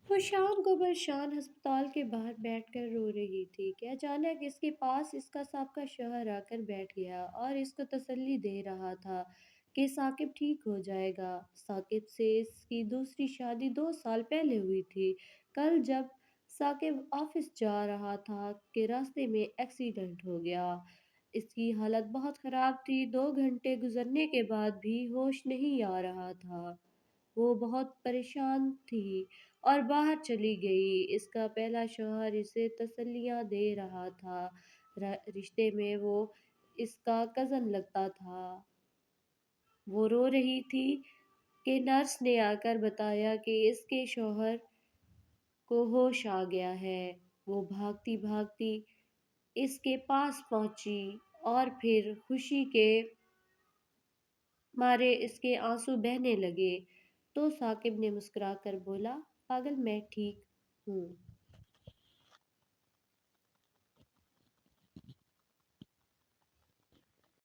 وہ شام کو پریشان ہسپتال کے باہر بیٹھ کر رو رہی تھی کہ اچانک اس کے پاس اس کا سابقہ شوہر آ کر بیٹھ گیا اور اس کو تسلی دے رہا تھا کہ ثاقب ٹھیک ہو جائے گا۔ ثاقب سے اس کی دوسری شادی 2 سال پہلے ہوئی تھی۔ کل جب ثاقب آفس جا رہا تھا کہ راستے میں ایکسیڈنٹ ہو گیا۔ اس کی حالت بہت خراب تھی، 2 گھنٹے گزرنے کے بعد بھی ہوش نہیں آ رہا تھا۔ وہ بہت پریشان تھی اور باہر چلی گئی۔ اس کا پہلا شوہر اسے تسلیاں دے رہا تھا، رشتے میں وہ اس کا کزن لگتا تھا۔ وہ رو رہی تھی کہ نرس نے آ کر بتایا کہ اس کے شوہر کو ہوش آ گیا ہے۔ وہ بھاگتی بھاگتی اس کے پاس پہنچی اور پھر خوشی کے مارے اس کے آنسو بہنے لگے تو ثاقب نے مسکرا کر بولا، پاگل میں ٹھیک ہوں۔